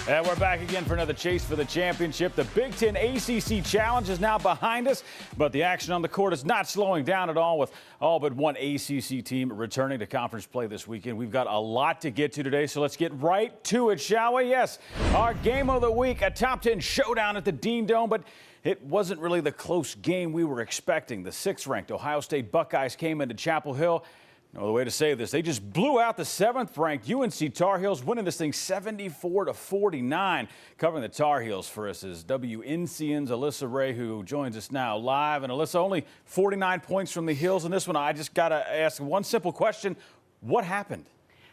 And we're back again for another chase for the championship. The Big Ten ACC Challenge is now behind us, but the action on the court is not slowing down at all, with all but one ACC team returning to conference play this weekend. We've got a lot to get to today, so let's get right to it, shall we? Yes, our game of the week, a top 10 showdown at the Dean Dome, but it wasn't really the close game we were expecting. The 6th-ranked Ohio State Buckeyes came into Chapel Hill. No other way to say this. They just blew out the 7th-ranked UNC Tar Heels, winning this thing 74-49. Covering the Tar Heels for us is WNCN's Alyssa Ray, who joins us now live. And Alyssa, only 49 points from the Heels in this one. I just got to ask one simple question. What happened?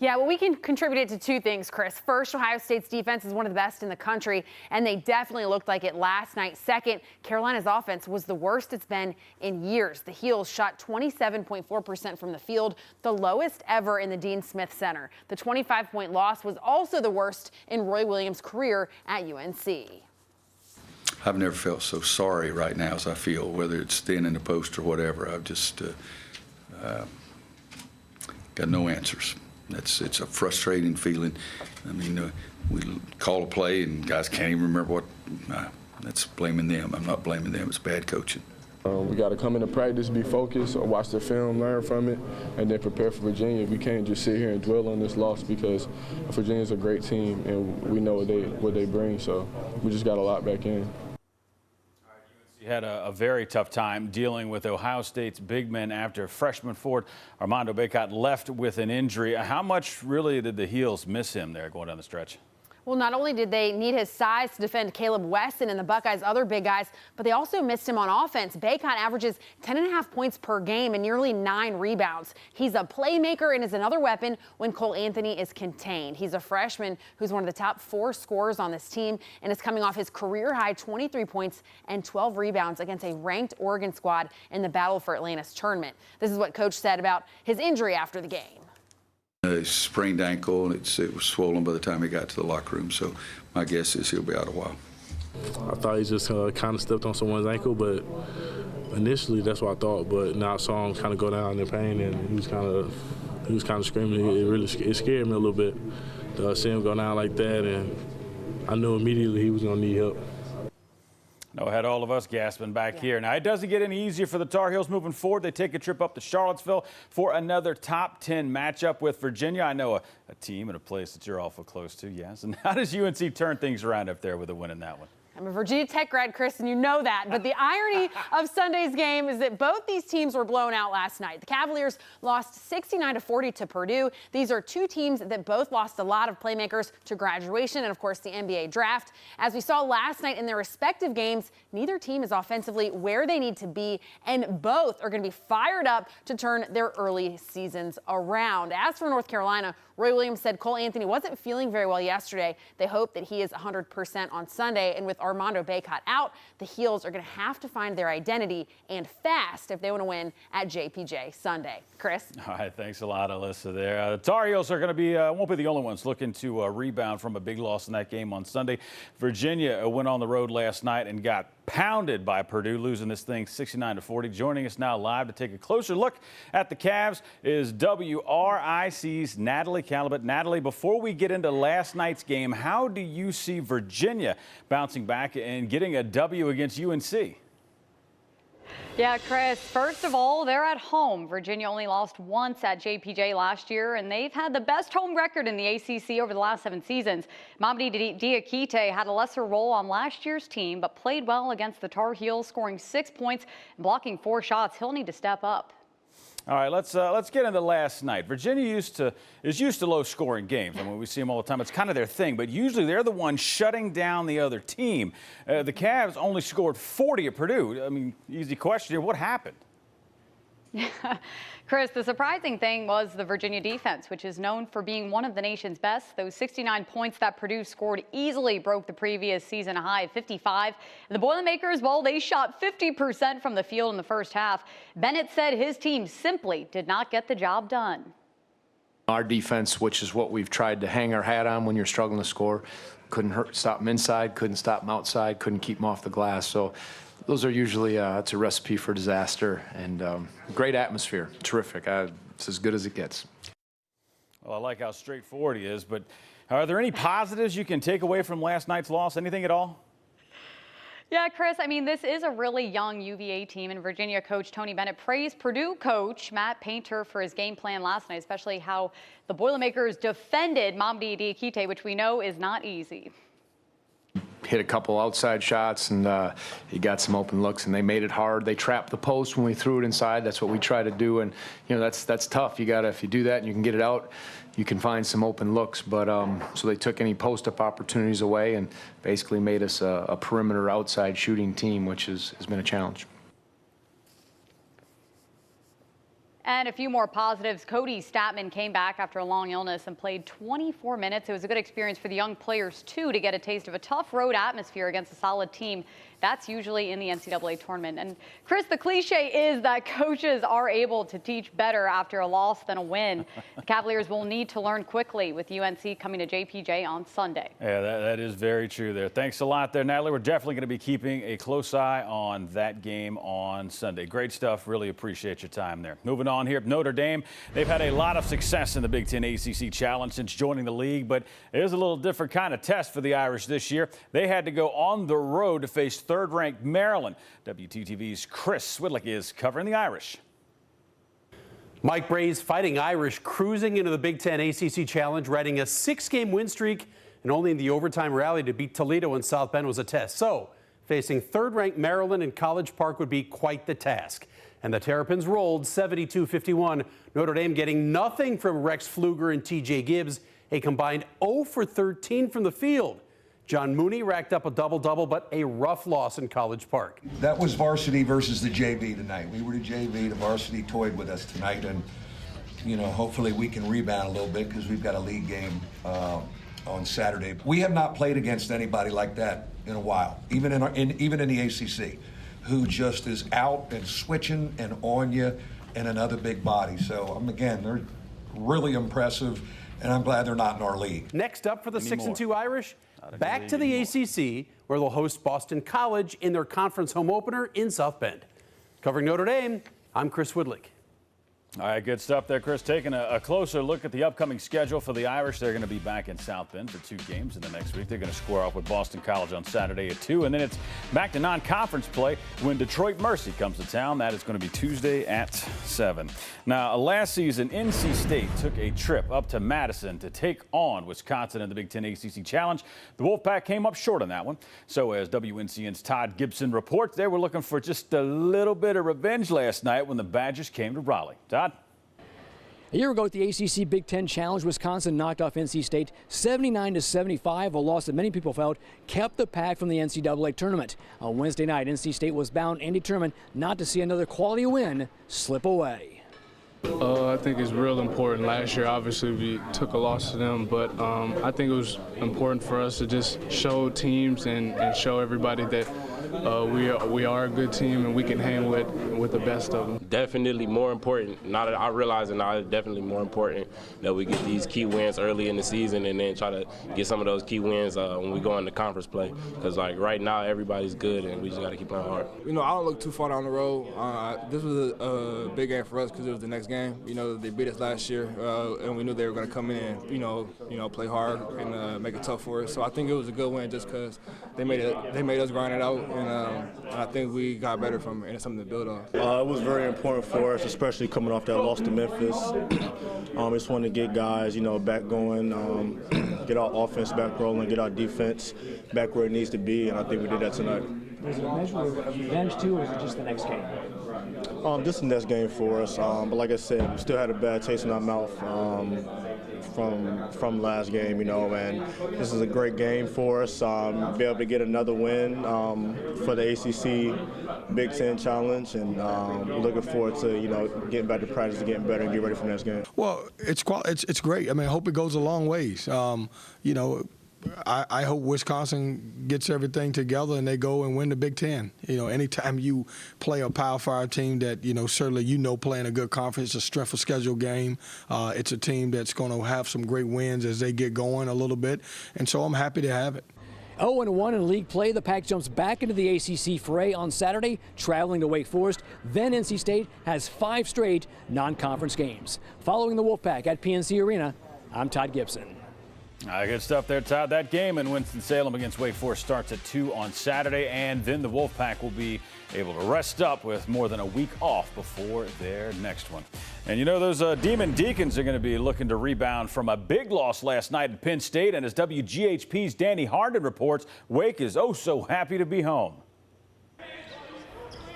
Yeah, well, we can contribute it to two things, Chris. First, Ohio State's defense is one of the best in the country, and they definitely looked like it last night. Second, Carolina's offense was the worst it's been in years. The Heels shot 27.4% from the field, the lowest ever in the Dean Smith Center. The 25-point loss was also the worst in Roy Williams' career at UNC. I've never felt so sorry right now as I feel, whether it's thin in the post or whatever. I've just got no answers. It's a frustrating feeling. I mean, we call a play and guys can't even remember what. That's blaming them. I'm not blaming them. It's bad coaching. We got to come into practice, be focused, or watch the film, learn from it, and then prepare for Virginia. We can't just sit here and dwell on this loss because Virginia's a great team and we know what they bring. So we just got a lot back in. He had a very tough time dealing with Ohio State's big men after freshman forward Armando Bacot left with an injury. How much really did the Heels miss him there going down the stretch? Well, not only did they need his size to defend Caleb Wesson and the Buckeyes' other big guys, but they also missed him on offense. Bacot averages 10.5 points per game and nearly 9 rebounds. He's a playmaker and is another weapon when Cole Anthony is contained. He's a freshman who's one of the top 4 scorers on this team and is coming off his career-high 23 points and 12 rebounds against a ranked Oregon squad in the Battle for Atlantis tournament. This is what Coach said about his injury after the game. A sprained ankle, and it was swollen by the time he got to the locker room, so my guess is he'll be out a while. I thought he just kind of stepped on someone's ankle, but initially that's what I thought. But now I saw him kind of go down in pain, and he was kind of screaming. It scared me a little bit to see him go down like that, and I knew immediately he was going to need help. No, had all of us gasping back here. Now, it doesn't get any easier for the Tar Heels moving forward. They take a trip up to Charlottesville for another top 10 matchup with Virginia. I know a team and a place that you're awful close to, yes. And how does UNC turn things around up there with a win in that one? I'm a Virginia Tech grad, Chris, and you know that. But the irony of Sunday's game is that both these teams were blown out last night. The Cavaliers lost 69-40 to Purdue. These are two teams that both lost a lot of playmakers to graduation and, of course, the NBA draft. As we saw last night in their respective games, neither team is offensively where they need to be, and both are going to be fired up to turn their early seasons around. As for North Carolina, Roy Williams said Cole Anthony wasn't feeling very well yesterday. They hope that he is 100% on Sunday, and with Armando Bacot out, the Heels are going to have to find their identity and fast if they want to win at JPJ Sunday. Chris? All right, thanks a lot, Alyssa there. The Tar Heels are going to be, won't be the only ones looking to rebound from a big loss in that game on Sunday. Virginia went on the road last night and got pounded by Purdue, losing this thing 69-40. Joining us now live to take a closer look at the Cavs is WRIC's Natalie Calabit. Natalie, before we get into last night's game, how do you see Virginia bouncing back and getting a W against UNC? Yeah, Chris, first of all, they're at home. Virginia only lost once at JPJ last year, and they've had the best home record in the ACC over the last 7 seasons. Mamadi Diakite had a lesser role on last year's team, but played well against the Tar Heels, scoring 6 points and blocking 4 shots. He'll need to step up. All right, let's get into last night. Virginia is used to low-scoring games. I mean, we see them all the time. It's kind of their thing, but usually they're the ones shutting down the other team. The Cavs only scored 40 at Purdue. I mean, easy question here. What happened? Chris, the surprising thing was the Virginia defense, which is known for being one of the nation's best. Those 69 points that Purdue scored easily broke the previous season high of 55. And the Boilermakers, well, they shot 50% from the field in the first half. Bennett said his team simply did not get the job done. Our defense, which is what we've tried to hang our hat on when you're struggling to score, couldn't stop them inside, couldn't stop them outside, couldn't keep them off the glass. So those are usually, it's a recipe for disaster, and great atmosphere, terrific. It's as good as it gets. Well, I like how straightforward he is, but are there any positives you can take away from last night's loss? Anything at all? Yeah, Chris, I mean, this is a really young UVA team, and Virginia coach Tony Bennett praised Purdue coach Matt Painter for his game plan last night, especially how the Boilermakers defended Mamadi Diakite, which we know is not easy. Hit a couple outside shots, and he got some open looks, and they made it hard. They trapped the post when we threw it inside. That's what we try to do, and that's tough. You gotta, if you do that and you can get it out, you can find some open looks. But so they took any post-up opportunities away and basically made us a perimeter outside shooting team, which has been a challenge. And a few more positives. Cody Statman came back after a long illness and played 24 minutes. It was a good experience for the young players, too, to get a taste of a tough road atmosphere against a solid team. That's usually in the NCAA tournament. And, Chris, the cliche is that coaches are able to teach better after a loss than a win. The Cavaliers will need to learn quickly with UNC coming to JPJ on Sunday. Yeah, that is very true there. Thanks a lot there, Natalie. We're definitely going to be keeping a close eye on that game on Sunday. Great stuff. Really appreciate your time there. Moving on here, Notre Dame. They've had a lot of success in the Big Ten ACC Challenge since joining the league, but it is a little different kind of test for the Irish this year. They had to go on the road to face third-ranked Maryland. WTTV's Chris Swidlick is covering the Irish. Mike Bray's Fighting Irish cruising into the Big Ten ACC Challenge, riding a 6-game win streak, and only in the overtime rally to beat Toledo and South Bend was a test. So, facing third-ranked Maryland in College Park would be quite the task. And the Terrapins rolled 72-51. Notre Dame getting nothing from Rex Pfluger and TJ Gibbs, a combined 0 for 13 from the field. John Mooney racked up a double-double, but a rough loss in College Park. That was varsity versus the JV tonight. We were the JV, the varsity toyed with us tonight, and hopefully we can rebound a little bit because we've got a league game on Saturday. We have not played against anybody like that in a while, even in the ACC, who just is out and switching and on you and another big body. So again, they're really impressive, and I'm glad they're not in our league. Next up for the 6-2 Irish, back to the ACC, where they'll host Boston College in their conference home opener in South Bend. Covering Notre Dame, I'm Chris Woodlick. All right, good stuff there, Chris. Taking a closer look at the upcoming schedule for the Irish. They're going to be back in South Bend for 2 games in the next week. They're going to square off with Boston College on Saturday at 2, and then it's back to non-conference play when Detroit Mercy comes to town. That is going to be Tuesday at 7. Now, last season, NC State took a trip up to Madison to take on Wisconsin in the Big Ten ACC Challenge. The Wolfpack came up short on that one. So as WNCN's Todd Gibson reports, they were looking for just a little bit of revenge last night when the Badgers came to Raleigh. Todd? A year ago at the ACC Big Ten Challenge, Wisconsin knocked off NC State 79-75, a loss that many people felt kept the pack from the NCAA tournament. On Wednesday night, NC State was bound and determined not to see another quality win slip away. I think it's real important. Last year, obviously, we took a loss to them, but I think it was important for us to just show teams and show everybody that we are a good team and we can hang with the best of them. Definitely more important. Now that I realize it now, it's definitely more important that we get these key wins early in the season and then try to get some of those key wins when we go into conference play. Because right now everybody's good and we just got to keep playing hard. I don't look too far down the road. This was a big game for us because it was the next game. They beat us last year, and we knew they were going to come in and play hard and make it tough for us. So I think it was a good win just because they made us grind it out, and I think we got better from it, and it's something to build on. It was very important for us, especially coming off that loss to Memphis. Just wanted to get guys, back going, get our offense back rolling, get our defense back where it needs to be, and I think we did that tonight. Was it a measure of revenge too, or was it just the next game? Just the next game for us. But like I said, we still had a bad taste in our mouth from last game, and this is a great game for us. Be able to get another win for the ACC Big Ten Challenge, and we're looking forward to getting back to practice, getting better, and get ready for the next game. Well, it's great. I hope it goes a long ways. I hope Wisconsin gets everything together and they go and win the Big Ten. Anytime you play a Power 5 team that, certainly playing a good conference, it's a strength of schedule game. It's a team that's going to have some great wins as they get going a little bit. And so I'm happy to have it. 0-1 in league play, the Pack jumps back into the ACC fray on Saturday, traveling to Wake Forest. Then NC State has 5 straight non-conference games. Following the Wolfpack at PNC Arena, I'm Todd Gibson. Good stuff there, Todd. That game in Winston-Salem against Wake Forest starts at 2 on Saturday, and then the Wolfpack will be able to rest up with more than a week off before their next one. And you know, those Demon Deacons are going to be looking to rebound from a big loss last night at Penn State, and as WGHP's Danny Harden reports, Wake is oh so happy to be home.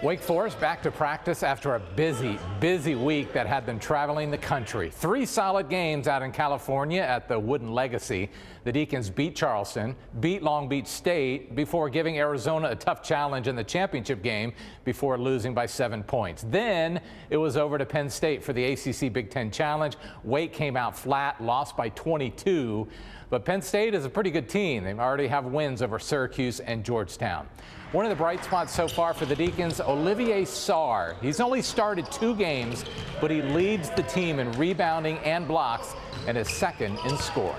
Wake Forest back to practice after a busy week that had them traveling the country. 3 solid games out in California at the Wooden Legacy. The Deacons beat Charleston, beat Long Beach State before giving Arizona a tough challenge in the championship game before losing by 7 points. Then it was over to Penn State for the ACC Big Ten Challenge. Wake came out flat, lost by 22. But Penn State is a pretty good team. They already have wins over Syracuse and Georgetown. One of the bright spots so far for the Deacons, Olivier Sarr. He's only started 2 games, but he leads the team in rebounding and blocks and is second in scoring.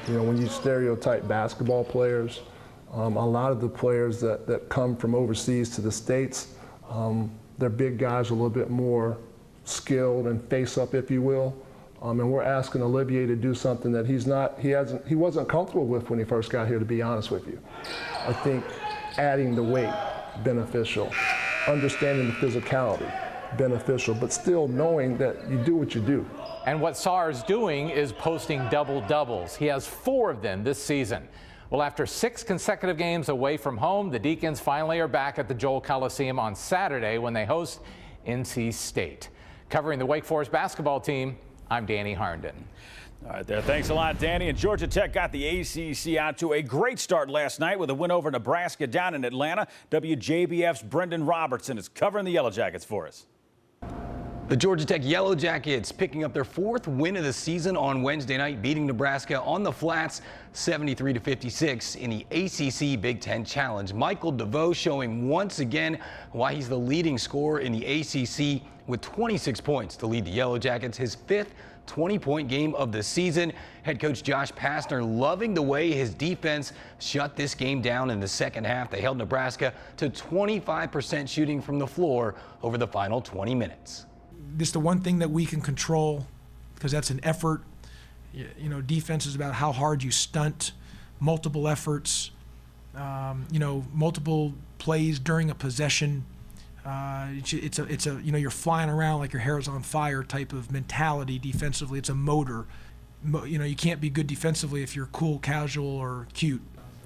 You know, when you stereotype basketball players, a lot of the players that come from overseas to the States, they're big guys, a little bit more skilled and face up, if you will. And we're asking Olivier to do something that he wasn't comfortable with when he first got here, to be honest with you. I think adding the weight, beneficial. Understanding the physicality, beneficial, but still knowing that you do what you do. And what Sarr is doing is posting double-doubles. He has 4 of them this season. Well, after 6 consecutive games away from home, the Deacons finally are back at the Joel Coliseum on Saturday when they host NC State. Covering the Wake Forest basketball team, I'm Danny Harnden. All right there. Thanks a lot, Danny. And Georgia Tech got the ACC out to a great start last night with a win over Nebraska down in Atlanta. WJBF's Brendan Robertson is covering the Yellow Jackets for us. The Georgia Tech Yellow Jackets picking up their 4th win of the season on Wednesday night, beating Nebraska on the flats 73-56 in the ACC Big Ten Challenge. Michael DeVoe showing once again why he's the leading scorer in the ACC with 26 points to lead the Yellow Jackets, his 5th 20-point game of the season. Head coach Josh Pastner loving the way his defense shut this game down in the second half. They held Nebraska to 25% shooting from the floor over the final 20 minutes. This is the one thing that we can control because that's an effort. You know, defense is about how hard you stunt, multiple efforts, multiple plays during a possession. It's a you're flying around like your hair is on fire type of mentality defensively. It's a motor. You can't be good defensively if you're cool, casual, or cute.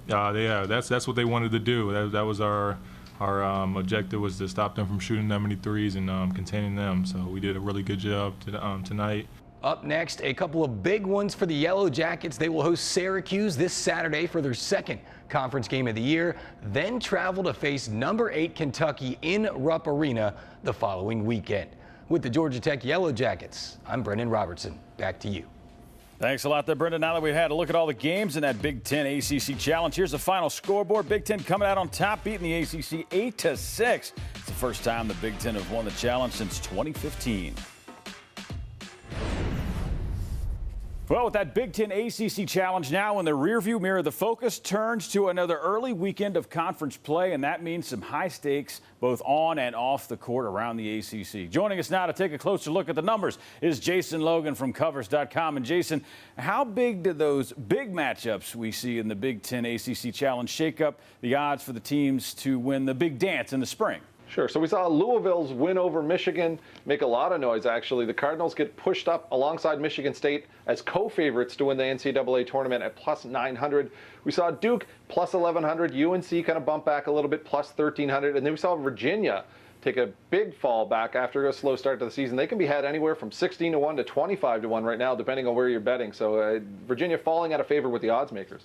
Yeah, that's what they wanted to do. That was our objective, was to stop them from shooting that many threes and containing them. So we did a really good job tonight. Up next, a couple of big ones for the Yellow Jackets. They will host Syracuse this Saturday for their 2nd conference game of the year, then travel to face number 8 Kentucky in Rupp Arena the following weekend. With the Georgia Tech Yellow Jackets, I'm Brendan Robertson. Back to you. Thanks a lot there, Brendan. Now that we've had a look at all the games in that Big Ten ACC Challenge, here's the final scoreboard. Big Ten coming out on top, beating the ACC 8-6. It's the first time the Big Ten have won the challenge since 2015. Well, with that Big Ten ACC Challenge now in the rearview mirror, the focus turns to another early weekend of conference play, and that means some high stakes both on and off the court around the ACC. Joining us now to take a closer look at the numbers is Jason Logan from Covers.com. And Jason, how big do those big matchups we see in the Big Ten ACC Challenge shake up the odds for the teams to win the big dance in the spring? Sure. So we saw Louisville's win over Michigan make a lot of noise, actually. The Cardinals get pushed up alongside Michigan State as co-favorites to win the NCAA tournament at plus 900. We saw Duke plus 1,100. UNC kind of bump back a little bit, plus 1,300. And then we saw Virginia take a big fall back after a slow start to the season. They can be had anywhere from 16-1 to 25-1 right now, depending on where you're betting. So Virginia falling out of favor with the odds makers.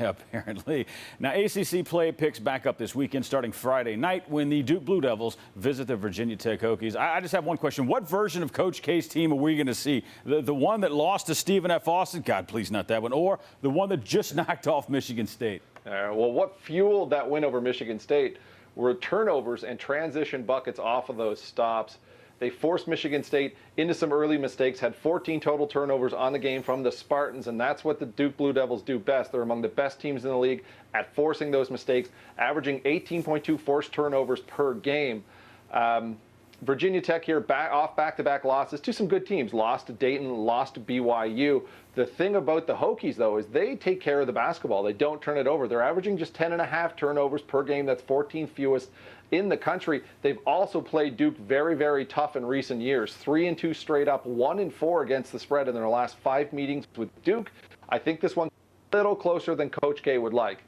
Apparently. Now, ACC play picks back up this weekend starting Friday night when the Duke Blue Devils visit the Virginia Tech Hokies. I just have one question. What version of Coach K's team are we going to see? The one that lost to Stephen F. Austin? God, please not that one. Or the one that just knocked off Michigan State? Well, what fueled that win over Michigan State were turnovers and transition buckets off of those stops. They forced Michigan State into some early mistakes, had 14 total turnovers on the game from the Spartans, and that's what the Duke Blue Devils do best. They're among the best teams in the league at forcing those mistakes, averaging 18.2 forced turnovers per game. Virginia Tech here off back-to-back losses to some good teams. Lost to Dayton, lost to BYU. The thing about the Hokies, though, is they take care of the basketball. They don't turn it over. They're averaging just 10.5 turnovers per game. That's 14th fewest in the country. They've also played Duke very, very tough in recent years. 3-2 straight up, 1-4 against the spread in their last 5 meetings with Duke. I think this one's a little closer than Coach K would like.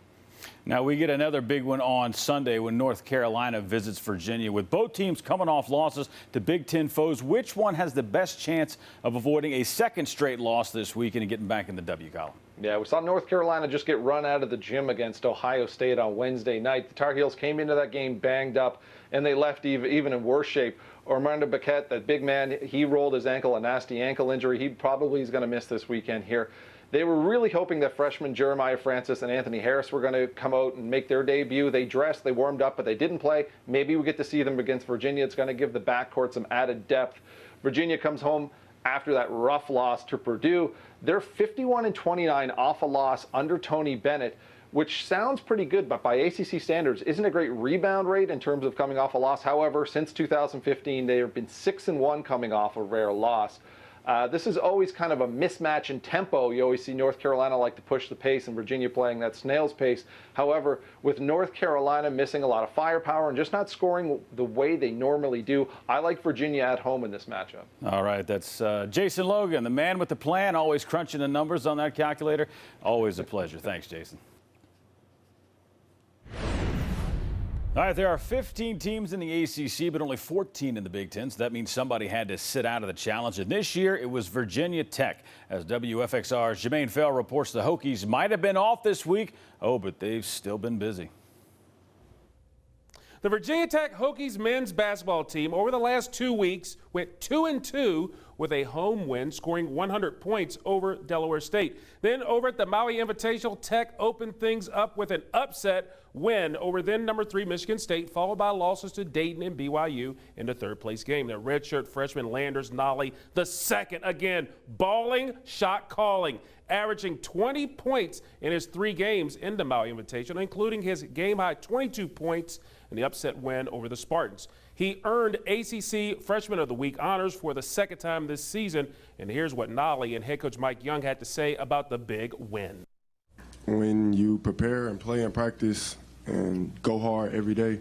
Now we get another big one on Sunday when North Carolina visits Virginia. With both teams coming off losses to Big Ten foes, which one has the best chance of avoiding a second straight loss this weekend and getting back in the W column? Yeah, we saw North Carolina just get run out of the gym against Ohio State on Wednesday night. The Tar Heels came into that game banged up, and they left even in worse shape. Armando Bacquet, that big man, he rolled his ankle, a nasty ankle injury. He probably is going to miss this weekend here. They were really hoping that freshmen Jeremiah Francis and Anthony Harris were going to come out and make their debut. They dressed, they warmed up, but they didn't play. Maybe we get to see them against Virginia. It's going to give the backcourt some added depth. Virginia comes home after that rough loss to Purdue. They're 51-29 off a loss under Tony Bennett, which sounds pretty good, but by ACC standards isn't a great rebound rate in terms of coming off a loss. However, since 2015, they have been 6-1 coming off a rare loss. This is always kind of a mismatch in tempo. You always see North Carolina like to push the pace and Virginia playing that snail's pace. However, with North Carolina missing a lot of firepower and just not scoring the way they normally do, I like Virginia at home in this matchup. All right, that's Jason Logan, the man with the plan, always crunching the numbers on that calculator. Always a pleasure. Thanks, Jason. All right, there are 15 teams in the ACC, but only 14 in the Big Ten, so that means somebody had to sit out of the challenge. And this year, it was Virginia Tech. As WFXR's Jermaine Fell reports, the Hokies might have been off this week. Oh, but they've still been busy. The Virginia Tech Hokies men's basketball team over the last 2 weeks went 2-2 with a home win, scoring 100 points over Delaware State. Then over at the Maui Invitational, Tech opened things up with an upset win over then number 3 Michigan State, followed by losses to Dayton and BYU in the third-place game. Their redshirt freshman Landers Nolley, the second again, balling, shot calling, averaging 20 points in his 3 games in the Maui Invitational, including his game-high 22 points in the upset win over the Spartans. He earned ACC Freshman of the Week honors for the second time this season, and here's what Nolley and head coach Mike Young had to say about the big win. When you prepare and play and practice and go hard every day,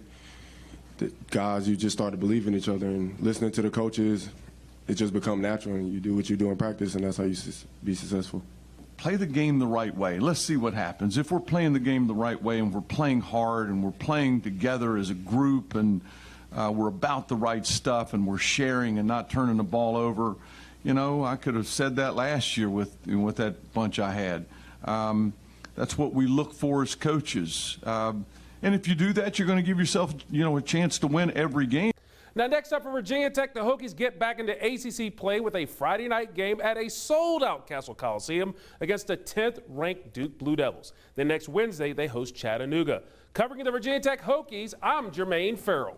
the guys, you just start to believe in each other, and listening to the coaches, it just becomes natural, and you do what you do in practice, and that's how you be successful. Play the game the right way. Let's see what happens. If we're playing the game the right way and we're playing hard and we're playing together as a group and we're about the right stuff and we're sharing and not turning the ball over, you know, I could have said that last year with that bunch I had. That's what we look for as coaches. And if you do that, you're going to give yourself, you know, a chance to win every game. Now, next up for Virginia Tech, the Hokies get back into ACC play with a Friday night game at a sold-out Castle Coliseum against the 10th-ranked Duke Blue Devils. Then next Wednesday, they host Chattanooga. Covering the Virginia Tech Hokies, I'm Jermaine Farrell.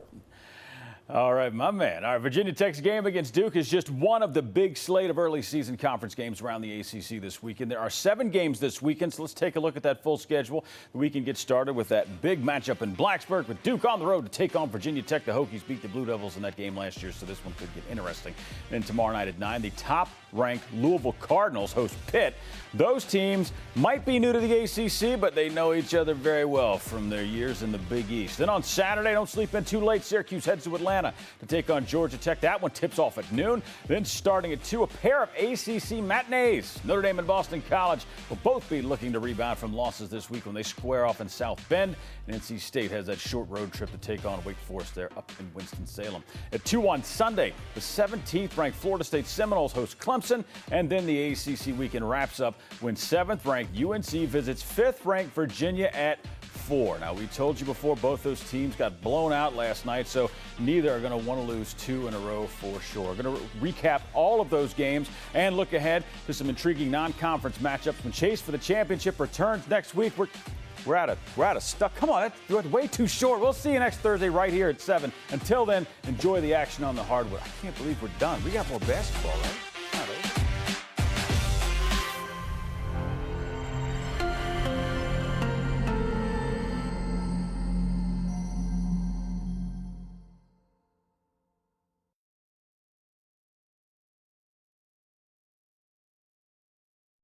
All right, my man. All right, Virginia Tech's game against Duke is just one of the big slate of early season conference games around the ACC this weekend. There are 7 games this weekend, so let's take a look at that full schedule. We can get started with that big matchup in Blacksburg with Duke on the road to take on Virginia Tech. The Hokies beat the Blue Devils in that game last year, so this one could get interesting. Then tomorrow night at 9, the top-ranked Louisville Cardinals host Pitt. Those teams might be new to the ACC, but they know each other very well from their years in the Big East. Then on Saturday, don't sleep in too late, Syracuse heads to Atlanta to take on Georgia Tech. That one tips off at noon. Then starting at 2, a pair of ACC matinees. Notre Dame and Boston College will both be looking to rebound from losses this week when they square off in South Bend. And NC State has that short road trip to take on Wake Forest there up in Winston-Salem. At 2 on Sunday, the 17th-ranked Florida State Seminoles host Clemson. And then the ACC weekend wraps up when 7th-ranked UNC visits 5th-ranked Virginia at 4. Now, we told you before both those teams got blown out last night, so neither are going to want to lose 2 in a row for sure. We're going to recap all of those games and look ahead to some intriguing non-conference matchups when Chase for the Championship returns next week. We're out of stuff. Come on, that's way too short. We'll see you next Thursday right here at 7. Until then, enjoy the action on the hardwood. I can't believe we're done. We got more basketball, right?